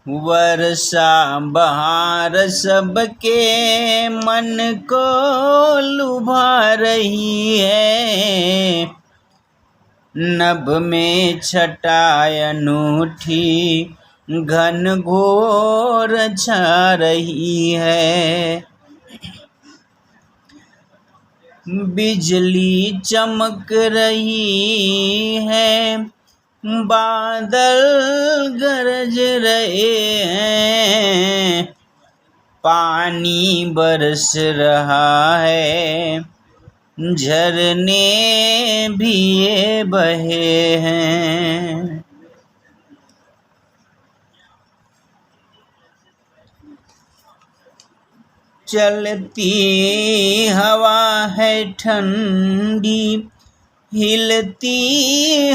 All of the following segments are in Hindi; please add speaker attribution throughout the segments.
Speaker 1: वर्षा बहार सबके मन को लुभा रही है, नभ में छटा अनूठी घन घोर छा रही है। बिजली चमक रही है, बादल गरज रहे हैं, पानी बरस रहा है, झरने भी ये बहे हैं। चलती हवा है ठंडी, हिलती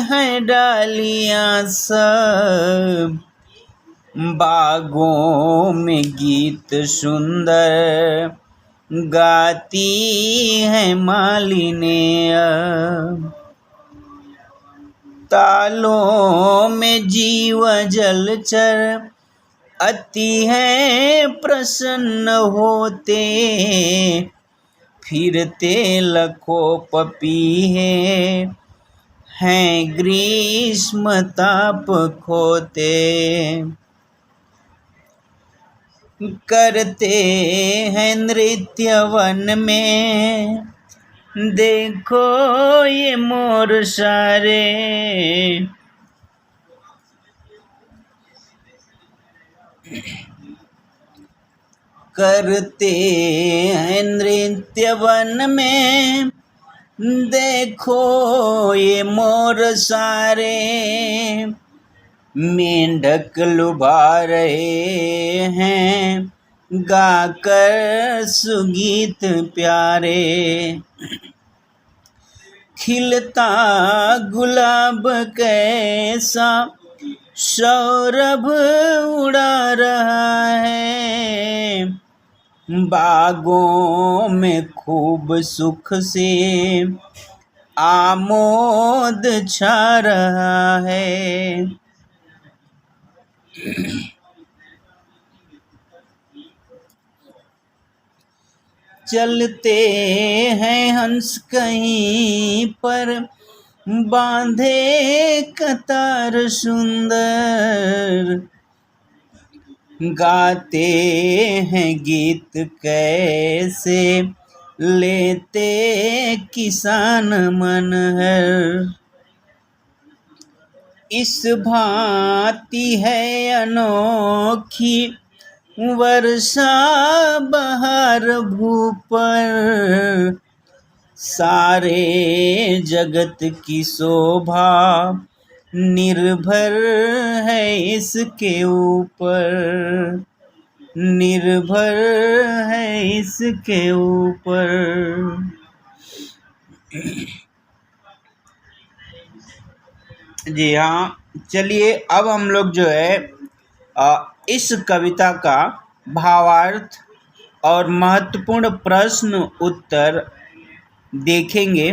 Speaker 1: है डालियां सब, बागों में गीत सुंदर गाती है मालिनियां। तालों में जीव जलचर अति है प्रसन्न होते, फिरते लखों पपीहे हैं ग्रीष्म ताप खोते। करते हैं नृत्य वन में, देखो ये मोर सारे, करते हैं नृत्य वन में, देखो ये मोर सारे, मेंढक लुभा रहे हैं गाकर सुगीत प्यारे। खिलता गुलाब कैसा सौरभ उड़ा रहा है, बागों में खूब सुख से आमोद छा रहा है। चलते हैं हंस कहीं पर, बांधे कतार सुंदर, गाते हैं गीत कैसे लेते किसान मन है। इस भांति है अनोखी वर्षा बहार भूपर, सारे जगत की शोभा निर्भर है इसके ऊपर, निर्भर है इसके ऊपर। जी हाँ, चलिए अब हम लोग जो है इस कविता का भावार्थ और महत्वपूर्ण प्रश्न उत्तर देखेंगे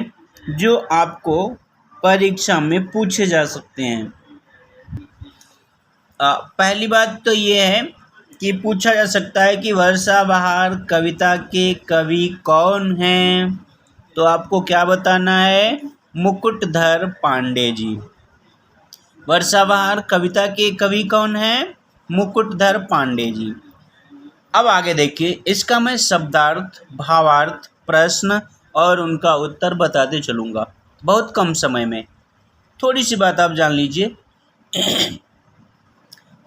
Speaker 1: जो आपको परीक्षा में पूछे जा सकते हैं। पहली बात तो ये है कि पूछा जा सकता है कि वर्षा बहार कविता के कवि कौन हैं, तो आपको क्या बताना है, मुकुटधर पांडे जी। वर्षा बहार कविता के कवि कौन हैं, मुकुटधर पांडे जी। अब आगे देखिए, इसका मैं शब्दार्थ, भावार्थ, प्रश्न और उनका उत्तर बताते चलूँगा बहुत कम समय में। थोड़ी सी बात आप जान लीजिए।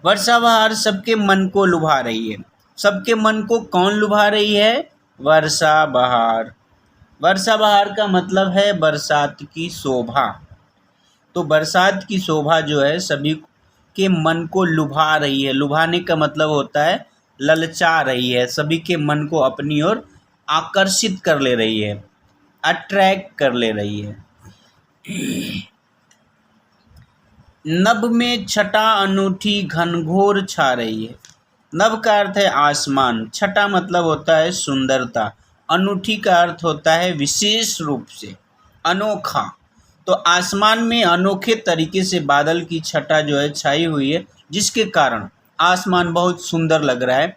Speaker 1: वर्षा बहार सबके मन को लुभा रही है। सबके मन को कौन लुभा रही है, वर्षा बहार। वर्षा बहार का मतलब है बरसात की शोभा। तो बरसात की शोभा जो है सभी के मन को लुभा रही है। लुभाने का मतलब होता है ललचा रही है, सभी के मन को अपनी ओर आकर्षित कर ले रही है, अट्रैक्ट कर ले रही है। नभ में छटा अनूठी घनघोर छा रही है। नभ का अर्थ है आसमान, छटा मतलब होता है सुंदरता, अनूठी का अर्थ होता है विशेष रूप से, अनोखा। तो आसमान में अनोखे तरीके से बादल की छटा जो है छाई हुई है, जिसके कारण आसमान बहुत सुंदर लग रहा है।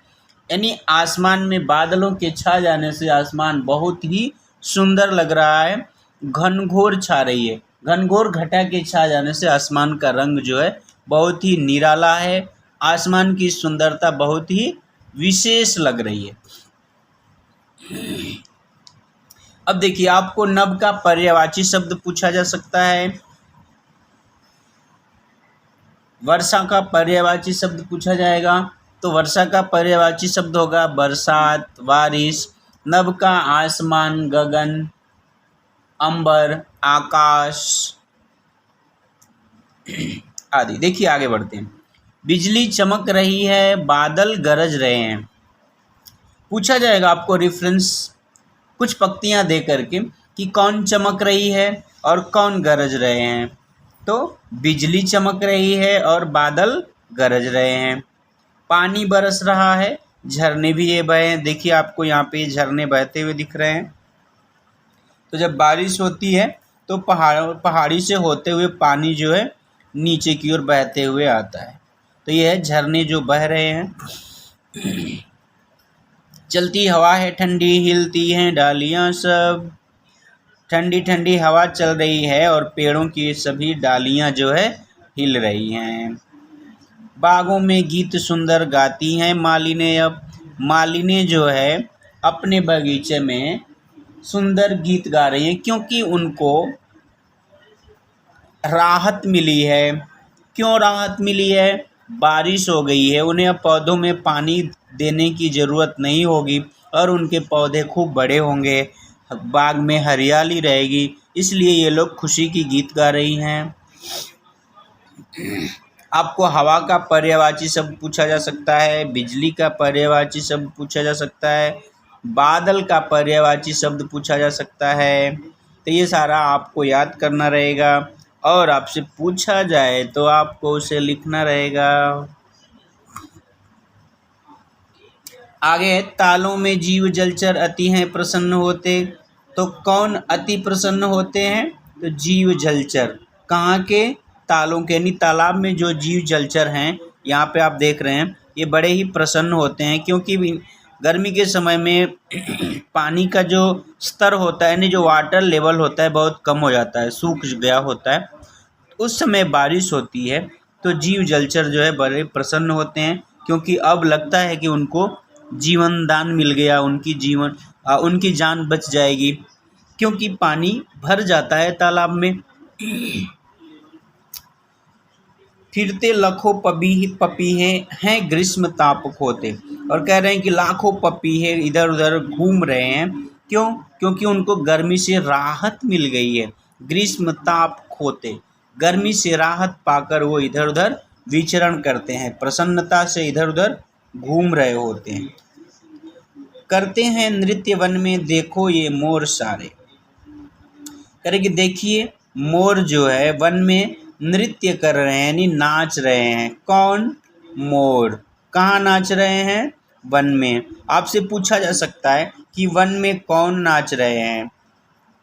Speaker 1: यानी आसमान में बादलों के छा जाने से आसमान बहुत ही सुंदर लग रहा है। घनघोर छा रही है, घनघोर घटा के छा जाने से आसमान का रंग जो है बहुत ही निराला है। आसमान की सुंदरता बहुत ही विशेष लग रही है। अब देखिए, आपको नभ का पर्यायवाची शब्द पूछा जा सकता है, वर्षा का पर्यायवाची शब्द पूछा जाएगा। तो वर्षा का पर्यायवाची शब्द होगा बरसात, बारिश। नभ का आसमान, गगन, अंबर, आकाश आदि। देखिए आगे बढ़ते हैं। बिजली चमक रही है, बादल गरज रहे हैं। पूछा जाएगा आपको रेफरेंस कुछ पंक्तियां दे करके कि कौन चमक रही है और कौन गरज रहे हैं। तो बिजली चमक रही है और बादल गरज रहे हैं। पानी बरस रहा है, झरने भी ये बहे हैं। देखिए आपको यहाँ पे झरने बहते हुए दिख रहे हैं। तो जब बारिश होती है तो पहाड़ी से होते हुए पानी जो है नीचे की ओर बहते हुए आता है। तो ये है झरने जो बह रहे हैं। चलती हवा है ठंडी, हिलती हैं डालियाँ सब। ठंडी ठंडी हवा चल रही है और पेड़ों की सभी डालियाँ जो है हिल रही हैं। बागों में गीत सुंदर गाती हैं मालिनी। अब मालिनी जो है अपने बगीचे में सुंदर गीत गा रही हैं, क्योंकि उनको राहत मिली है। क्यों राहत मिली है? बारिश हो गई है, उन्हें अब पौधों में पानी देने की ज़रूरत नहीं होगी और उनके पौधे खूब बड़े होंगे, बाग में हरियाली रहेगी, इसलिए ये लोग खुशी की गीत गा रही हैं। आपको हवा का पर्यायवाची शब्द पूछा जा सकता है, बिजली का पर्यायवाची शब्द पूछा जा सकता है, बादल का पर्यायवाची शब्द पूछा जा सकता है। तो ये सारा आपको याद करना रहेगा और आपसे पूछा जाए तो आपको उसे लिखना रहेगा। आगे, तालों में जीव जलचर अति हैं प्रसन्न होते। तो कौन अति प्रसन्न होते हैं? तो जीव जलचर। कहाँ के? तालों के, यानी तालाब में जो जीव जलचर हैं, यहाँ पे आप देख रहे हैं, ये बड़े ही प्रसन्न होते हैं, क्योंकि गर्मी के समय में पानी का जो स्तर होता है, यानी जो वाटर लेवल होता है, बहुत कम हो जाता है, सूख गया होता है। उस समय बारिश होती है तो जीव जलचर जो है बड़े प्रसन्न होते हैं, क्योंकि अब लगता है कि उनको जीवन दान मिल गया, उनकी जान बच जाएगी, क्योंकि पानी भर जाता है तालाब में। फिरते लाखों पपीहे हैं ग्रीष्म ताप खोते। और कह रहे हैं कि लाखों पपीहे इधर उधर घूम रहे हैं। क्यों? क्योंकि उनको गर्मी से राहत मिल गई है। ग्रीष्म ताप खोते, गर्मी से राहत पाकर वो इधर उधर विचरण करते हैं, प्रसन्नता से इधर उधर घूम रहे होते हैं। करते हैं नृत्य वन में, देखो ये मोर सारे। करेंगे, देखिए मोर जो है वन में नृत्य कर रहे हैं, यानी नाच रहे हैं। कौन? मोर। कहाँ नाच रहे हैं? वन में। आपसे पूछा जा सकता है कि वन में कौन नाच रहे हैं?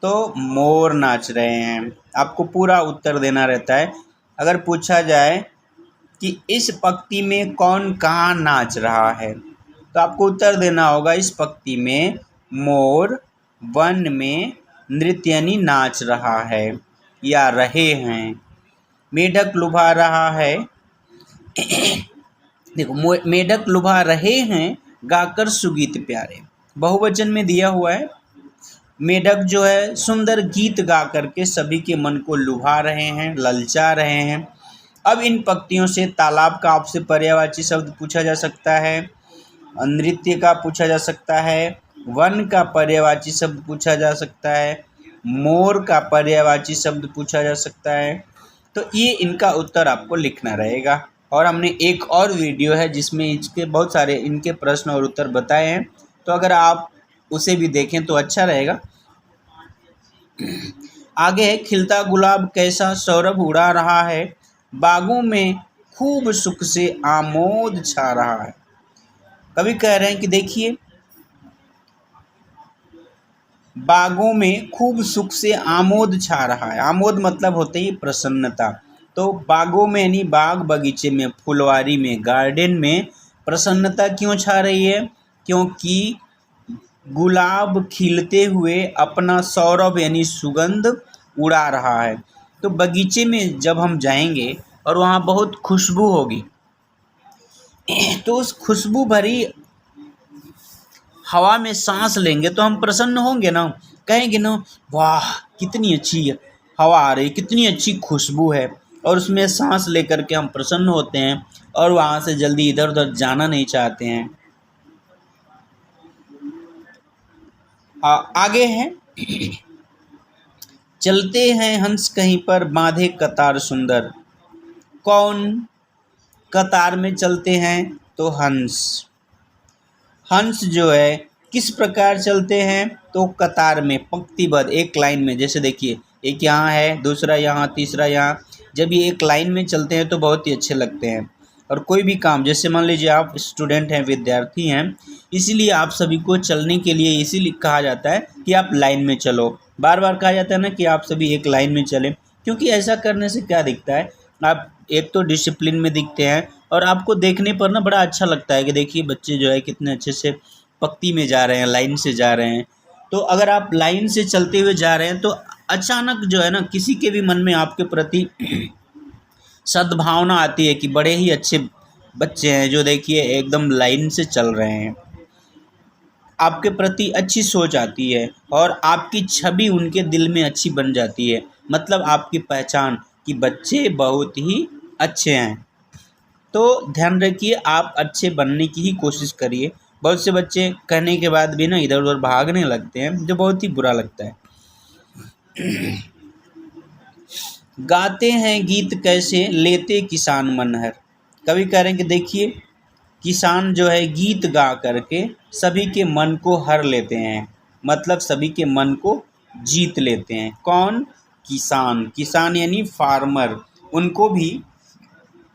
Speaker 1: तो मोर नाच रहे हैं। आपको पूरा उत्तर देना रहता है। अगर पूछा जाए कि इस पंक्ति में कौन कहाँ नाच रहा है, तो आपको उत्तर देना होगा इस पंक्ति में मोर वन में नृत्य यानी नाच रहा है या रहे हैं। मेढक लुभा रहा है। देखो, मेढक लुभा रहे हैं गाकर सुगीत प्यारे, बहुवचन में दिया हुआ है। मेढक जो है सुंदर गीत गा करके सभी के मन को लुभा रहे हैं, ललचा रहे हैं। अब इन पंक्तियों से तालाब का आपसे पर्यायवाची शब्द पूछा जा सकता है, नृत्य का पूछा जा सकता है, वन का पर्यायवाची शब्द पूछा जा सकता है, मोर का पर्यायवाची शब्द पूछा जा सकता है। तो ये इनका उत्तर आपको लिखना रहेगा। और हमने एक और वीडियो है जिसमें इसके बहुत सारे इनके प्रश्न और उत्तर बताए हैं, तो अगर आप उसे भी देखें तो अच्छा रहेगा। आगे है, खिलता गुलाब कैसा सौरभ उड़ा रहा है, बागों में खूब सुख से आमोद छा रहा है। कवि कह रहे हैं कि देखिए, बागों में खूब सुख से आमोद छा रहा है। आमोद मतलब होते ही प्रसन्नता। तो तो बागों में यानी बाग बगीचे में, फुलवारी में, गार्डन में प्रसन्नता क्यों छा रही है? क्योंकि गुलाब खिलते हुए अपना सौरभ यानी सुगंध उड़ा रहा है। तो बगीचे में जब हम जाएंगे और वहाँ बहुत खुशबू होगी, तो उस खुशबू भरी हवा में सांस लेंगे तो हम प्रसन्न होंगे ना, कहेंगे ना वाह कितनी अच्छी हवा आ रही, कितनी अच्छी खुशबू है, और उसमें सांस लेकर के हम प्रसन्न होते हैं और वहाँ से जल्दी इधर उधर जाना नहीं चाहते हैं। आगे है चलते हैं हंस कहीं पर बांधे कतार सुंदर। कौन कतार में चलते हैं? तो हंस। हंस जो है किस प्रकार चलते हैं? तो कतार में, पंक्तिबद्ध, एक लाइन में। जैसे देखिए, एक यहाँ है, दूसरा यहाँ, तीसरा यहाँ। जब ये एक लाइन में चलते हैं तो बहुत ही अच्छे लगते हैं। और कोई भी काम, जैसे मान लीजिए आप स्टूडेंट हैं, विद्यार्थी हैं, इसीलिए आप सभी को चलने के लिए इसीलिए कहा जाता है कि आप लाइन में चलो। बार बार कहा जाता है ना कि आप सभी एक लाइन में चलें, क्योंकि ऐसा करने से क्या दिखता है, आप एक तो डिसिप्लिन में दिखते हैं और आपको देखने पर ना बड़ा अच्छा लगता है कि देखिए बच्चे जो है कितने अच्छे से पंक्ति में जा रहे हैं, लाइन से जा रहे हैं। तो अगर आप लाइन से चलते हुए जा रहे हैं तो अचानक जो है ना किसी के भी मन में आपके प्रति सद्भावना आती है कि बड़े ही अच्छे बच्चे हैं जो देखिए एकदम लाइन से चल रहे हैं। आपके प्रति अच्छी सोच आती है और आपकी छवि उनके दिल में अच्छी बन जाती है, मतलब आपकी पहचान कि बच्चे बहुत ही अच्छे हैं। तो ध्यान रखिए, आप अच्छे बनने की ही कोशिश करिए। बहुत से बच्चे कहने के बाद भी ना इधर उधर भागने लगते हैं, जो बहुत ही बुरा लगता है। गाते हैं गीत कैसे लेते किसान मनहर। कवि कह रहे हैं कि देखिए किसान जो है गीत गा करके सभी के मन को हर लेते हैं, मतलब सभी के मन को जीत लेते हैं। कौन? किसान। किसान यानी फार्मर। उनको भी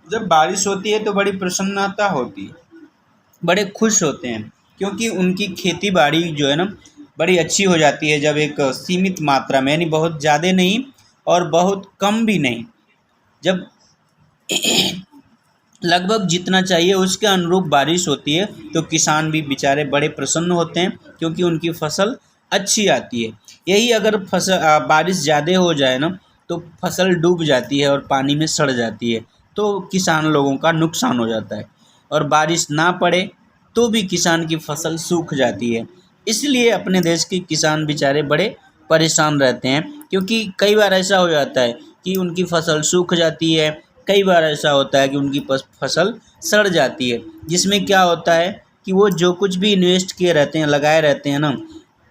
Speaker 1: जब बारिश होती है तो बड़ी प्रसन्नता होती है, बड़े खुश होते हैं, क्योंकि उनकी खेती बाड़ी जो है ना बड़ी अच्छी हो जाती है जब एक सीमित मात्रा में, यानी बहुत ज़्यादा नहीं और बहुत कम भी नहीं, जब लगभग जितना चाहिए उसके अनुरूप बारिश होती है तो किसान भी बेचारे बड़े प्रसन्न होते हैं, क्योंकि उनकी फसल अच्छी आती है। यही अगर बारिश ज़्यादा हो जाए ना तो फसल डूब जाती है और पानी में सड़ जाती है, तो किसान लोगों का नुकसान हो जाता है। और बारिश ना पड़े तो भी किसान की फसल सूख जाती है। इसलिए अपने देश के किसान बेचारे बड़े परेशान रहते हैं, क्योंकि कई बार ऐसा हो जाता है कि उनकी फसल सूख जाती है, कई बार ऐसा होता है कि उनकी फसल सड़ जाती है, जिसमें क्या होता है कि वो जो कुछ भी इन्वेस्ट किए रहते हैं, लगाए रहते हैं ना,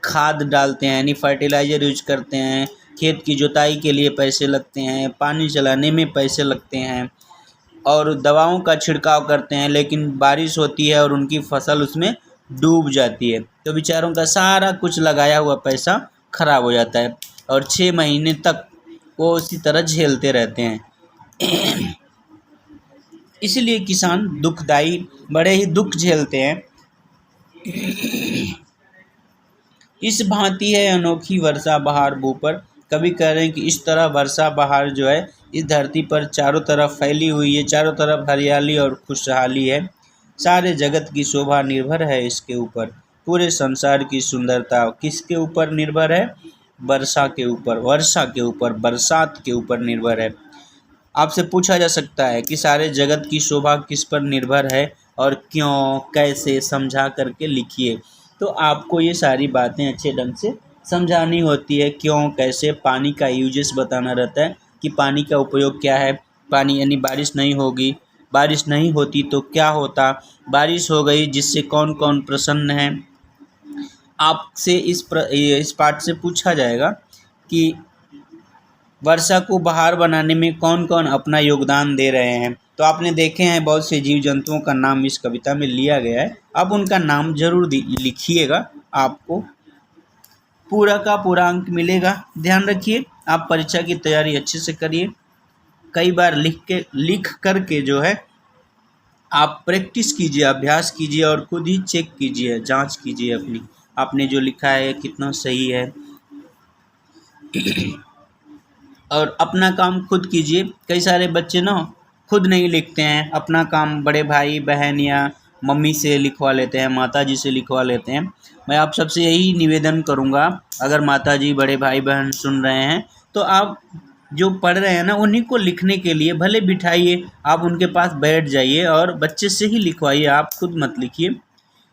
Speaker 1: खाद डालते हैं यानी फर्टिलाइज़र यूज करते हैं, खेत की जुताई के लिए पैसे लगते हैं, पानी चलाने में पैसे लगते हैं और दवाओं का छिड़काव करते हैं, लेकिन बारिश होती है और उनकी फसल उसमें डूब जाती है, तो बेचारों का सारा कुछ लगाया हुआ पैसा खराब हो जाता है और 6 महीने तक वो उसी तरह झेलते रहते हैं। इसलिए किसान दुखदाई बड़े ही दुख झेलते हैं। इस भांति है अनोखी वर्षा बहार भू पर। कवि कह रहे हैं कि इस तरह वर्षा बहार जो है इस धरती पर चारों तरफ फैली हुई है, चारों तरफ हरियाली और खुशहाली है। सारे जगत की शोभा निर्भर है इसके ऊपर। पूरे संसार की सुंदरता किसके ऊपर निर्भर है? वर्षा के ऊपर, वर्षा के ऊपर, बरसात के ऊपर निर्भर है। आपसे पूछा जा सकता है कि सारे जगत की शोभा किस पर निर्भर है और क्यों, कैसे, समझा करके लिखिए। तो आपको ये सारी बातें अच्छे ढंग से समझानी होती है, क्यों, कैसे। पानी का यूजेस बताना रहता है कि पानी का उपयोग क्या है। पानी यानी बारिश नहीं होगी, बारिश नहीं होती तो क्या होता, बारिश हो गई जिससे कौन कौन प्रसन्न है। आपसे इस पाठ से पूछा जाएगा कि वर्षा को बहार बनाने में कौन कौन अपना योगदान दे रहे हैं। तो आपने देखे हैं बहुत से जीव जंतुओं का नाम इस कविता में लिया गया है, अब उनका नाम जरूर लिखिएगा, आपको पूरा का पूरा अंक मिलेगा। ध्यान रखिए, आप परीक्षा की तैयारी अच्छे से करिए। कई बार लिख करके जो है आप प्रैक्टिस कीजिए, अभ्यास कीजिए और खुद ही चेक कीजिए, जांच कीजिए अपनी, आपने जो लिखा है कितना सही है। और अपना काम खुद कीजिए। कई सारे बच्चे ना खुद नहीं लिखते हैं, अपना काम बड़े भाई बहन या मम्मी से लिखवा लेते हैं, माता जी से लिखवा लेते हैं। मैं आप सबसे यही निवेदन करूँगा, अगर माता जी बड़े भाई बहन सुन रहे हैं तो आप जो पढ़ रहे हैं ना उन्हीं को लिखने के लिए भले बिठाइए, आप उनके पास बैठ जाइए और बच्चे से ही लिखवाइए, आप खुद मत लिखिए।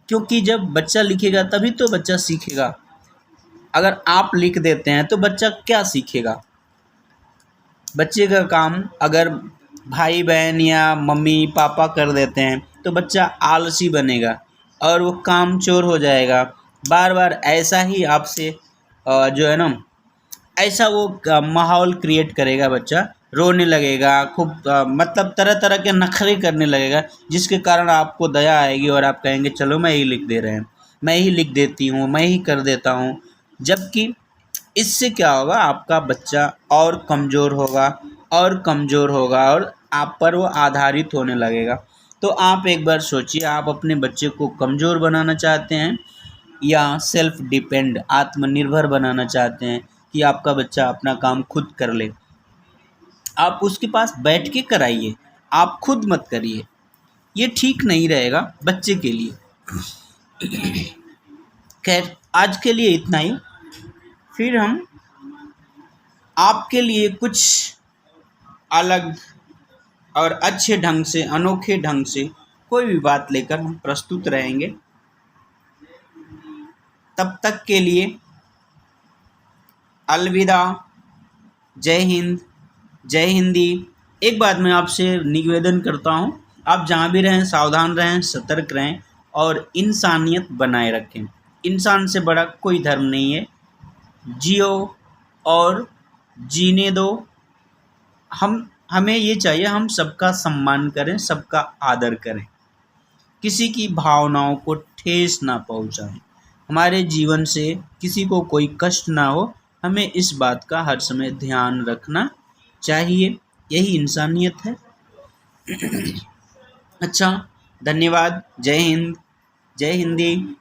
Speaker 1: क्योंकि जब बच्चा लिखेगा तभी तो बच्चा सीखेगा। अगर आप लिख देते हैं तो बच्चा क्या सीखेगा? बच्चे का काम अगर भाई बहन या मम्मी पापा कर देते हैं तो बच्चा आलसी बनेगा और वो काम चोर हो जाएगा। बार बार ऐसा ही आपसे जो है ना ऐसा वो माहौल क्रिएट करेगा, बच्चा रोने लगेगा, खूब मतलब तरह तरह के नखरे करने लगेगा, जिसके कारण आपको दया आएगी और आप कहेंगे चलो मैं ही लिख दे रहे हैं, मैं ही लिख देती हूँ, मैं ही कर देता हूँ। जबकि इससे क्या होगा, आपका बच्चा और कमज़ोर होगा और कमज़ोर होगा और आप पर वो आधारित होने लगेगा। तो आप एक बार सोचिए, आप अपने बच्चे को कमज़ोर बनाना चाहते हैं या सेल्फ डिपेंड आत्मनिर्भर बनाना चाहते हैं कि आपका बच्चा अपना काम खुद कर ले? आप उसके पास बैठ के कराइए, आप खुद मत करिए। ये ठीक नहीं रहेगा बच्चे के लिए। खैर, आज के लिए इतना ही। फिर हम आपके लिए कुछ अलग और अच्छे ढंग से, अनोखे ढंग से कोई भी बात लेकर हम प्रस्तुत रहेंगे। तब तक के लिए अलविदा, जय हिंद, जय हिंदी। एक बात मैं आपसे निवेदन करता हूँ, आप जहाँ भी रहें सावधान रहें, सतर्क रहें और इंसानियत बनाए रखें। इंसान से बड़ा कोई धर्म नहीं है। जियो और जीने दो। हमें ये चाहिए, हम सबका सम्मान करें, सबका आदर करें, किसी की भावनाओं को ठेस ना पहुंचाएं, हमारे जीवन से किसी को कोई कष्ट ना हो। हमें इस बात का हर समय ध्यान रखना चाहिए, यही इंसानियत है। अच्छा, धन्यवाद। जय हिंद, जय हिंदी।